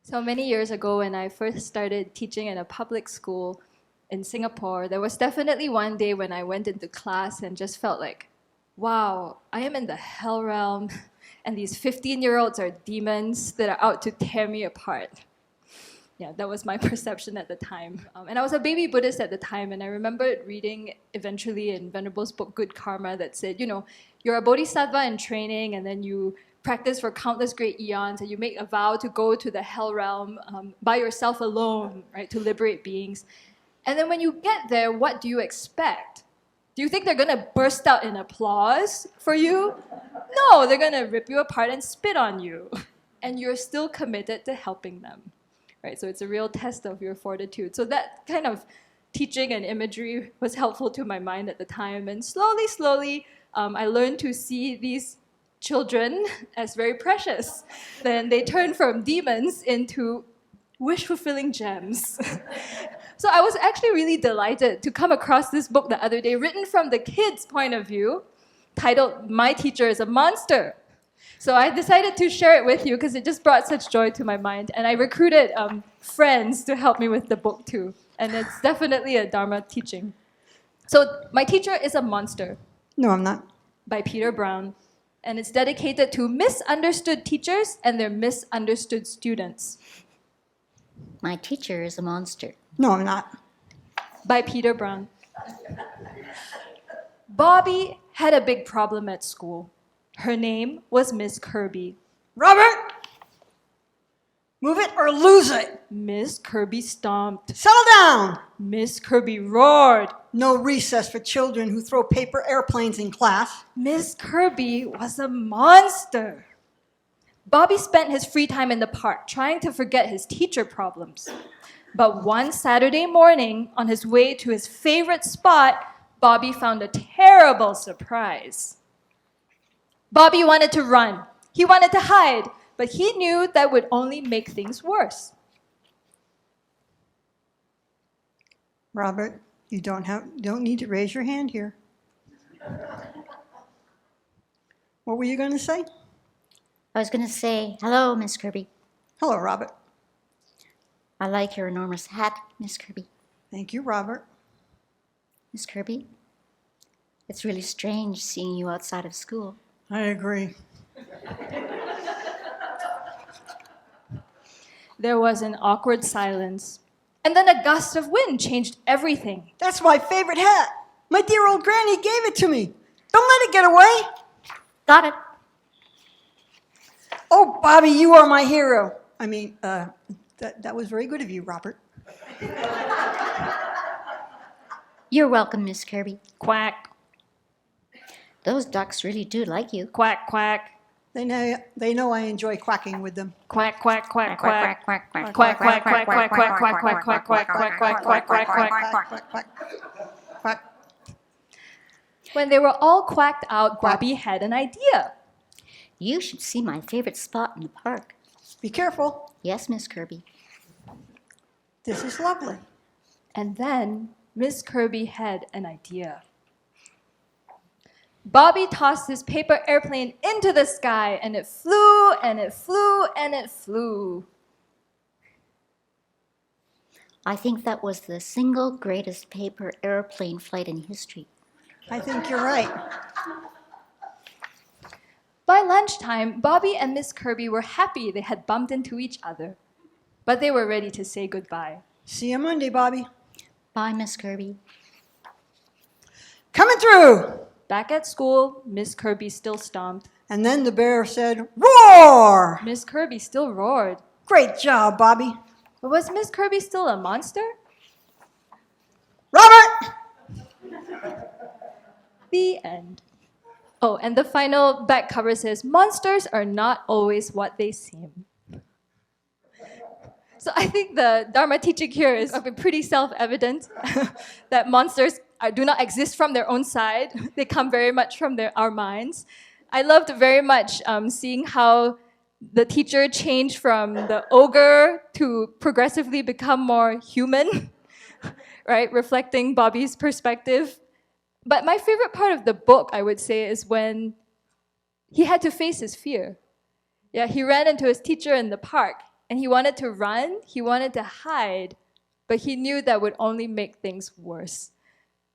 So many years ago, when I first started teaching in a public school in Singapore, there was definitely one day when I went into class and just felt like, wow, I am in the hell realm, and these 15-year-olds are demons that are out to tear me apart. Yeah, that was my perception at the time. And I was a baby Buddhist at the time, and I remember reading eventually in Venerable's book, Good Karma, that said, you're a bodhisattva in training, and then you practice for countless great eons, and you make a vow to go to the hell realm by yourself alone, right, to liberate beings. And then when you get there, what do you expect? Do you think they're going to burst out in applause for you? No, they're going to rip you apart and spit on you. And you're still committed to helping them. Right? So it's a real test of your fortitude. So that kind of teaching and imagery was helpful to my mind at the time. And slowly, I learned to see these children as very precious. Then they turn from demons into wish-fulfilling gems. So I was actually really delighted to come across this book the other day, written from the kids' point of view, titled My Teacher is a Monster. So I decided to share it with you because it just brought such joy to my mind. And I recruited friends to help me with the book too. And it's definitely a Dharma teaching. So My Teacher is a Monster. No, I'm not. By Peter Brown. And it's dedicated to misunderstood teachers and their misunderstood students. My teacher is a monster. No, I'm not. By Peter Brown. Bobby had a big problem at school. Her name was Miss Kirby. Robert! Move it or lose it. Miss Kirby stomped. Settle down. Miss Kirby roared. No recess for children who throw paper airplanes in class. Miss Kirby was a monster. Bobby spent his free time in the park trying to forget his teacher problems. But one Saturday morning, on his way to his favorite spot, Bobby found a terrible surprise. Bobby wanted to run. He wanted to hide, but he knew that would only make things worse. Robert, you don't need to raise your hand here. What were you going to say? I was going to say, hello, Miss Kirby. Hello, Robert. I like your enormous hat, Miss Kirby. Thank you, Robert. Miss Kirby, it's really strange seeing you outside of school. I agree. There was an awkward silence, and then a gust of wind changed everything. That's my favorite hat. My dear old granny gave it to me. Don't let it get away. Got it. Oh, Bobby, you are my hero. I mean, that was very good of you, Robert. You're welcome, Miss Kirby. Quack, Those ducks really do like you. quack, quack. They know I enjoy quacking with them. Quack, quack, quack, quack. quack, quack. Quack, quack, quack, quack, quack, quack, quack, quack, quack, quack, quack, quack, quack, quack, quack. Quack, quack. Quack. When they were all quacked out, Bobby had an idea. You should see my favorite spot in the park. Be careful. Yes, Miss Kirby. This is lovely. And then Miss Kirby had an idea. Bobby tossed his paper airplane into the sky, and it flew, and it flew, and it flew. I think that was the single greatest paper airplane flight in history. I think you're right. By lunchtime, Bobby and Miss Kirby were happy they had bumped into each other, but they were ready to say goodbye. See you Monday, Bobby. Bye, Miss Kirby. Coming through. Back at school, Miss Kirby still stomped. And then the bear said, roar! Miss Kirby still roared. Great job, Bobby. But was Miss Kirby still a monster? Robert! The end. Oh, and the final back cover says, monsters are not always what they seem. So I think the Dharma teaching here is pretty self-evident that monsters do not exist from their own side. They come very much from our minds. I loved very much seeing how the teacher changed from the ogre to progressively become more human, right? Reflecting Bobby's perspective. But my favorite part of the book, I would say, is when he had to face his fear. Yeah, he ran into his teacher in the park. And he wanted to run, he wanted to hide, but he knew that would only make things worse.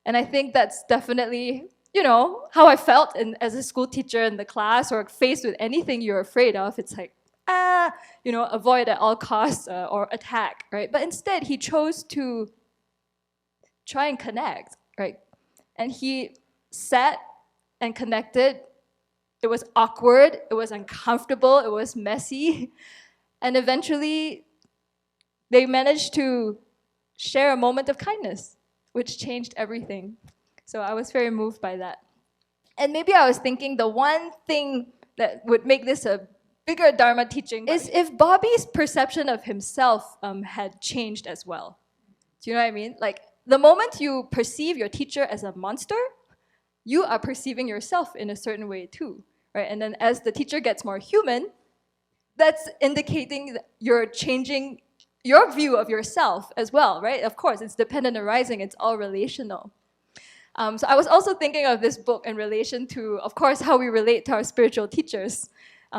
And I think that's definitely, how I felt as a school teacher in the class or faced with anything you're afraid of. It's like, avoid at all costs or attack, right? But instead, he chose to try and connect, right? And he sat and connected. It was awkward, it was uncomfortable, it was messy. And eventually, they managed to share a moment of kindness, which changed everything. So I was very moved by that. And maybe I was thinking the one thing that would make this a bigger Dharma teaching is if Bobby's perception of himself had changed as well. Do you know what I mean? Like, the moment you perceive your teacher as a monster, you are perceiving yourself in a certain way too, right? And then as the teacher gets more human, that's indicating that you're changing your view of yourself as well, right? Of course, it's dependent arising, it's all relational. So I was also thinking of this book in relation to, of course, how we relate to our spiritual teachers.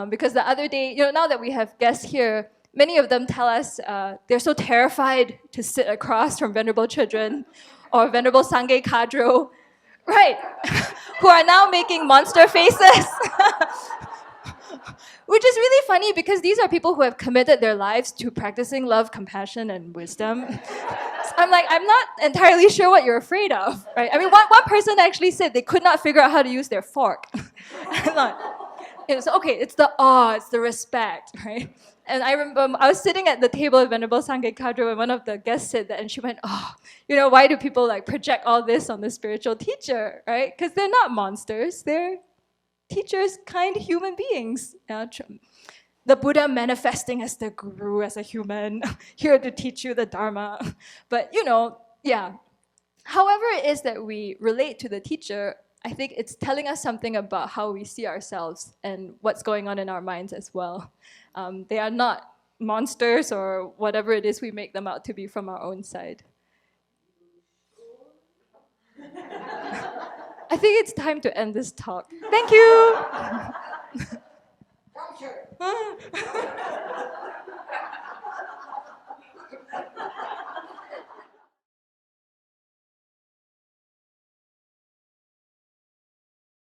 Because the other day, now that we have guests here, many of them tell us they're so terrified to sit across from Venerable Children or Venerable Sangye Kadro, right, who are now making monster faces. Which is really funny because these are people who have committed their lives to practicing love, compassion, and wisdom. So I'm like, I'm not entirely sure what you're afraid of, right? I mean, one person actually said they could not figure out how to use their fork. I'm like, it's okay, it's the awe, it's the respect, right? And I remember I was sitting at the table with Venerable Sangye Kadro and one of the guests said that, and she went, why do people project all this on the spiritual teacher, right? Because they're not monsters, they're teachers, kind human beings. The Buddha manifesting as the guru, as a human, here to teach you the Dharma. But, however it is that we relate to the teacher, I think it's telling us something about how we see ourselves and what's going on in our minds as well. They are not monsters or whatever it is we make them out to be from our own side. I think it's time to end this talk. Thank you.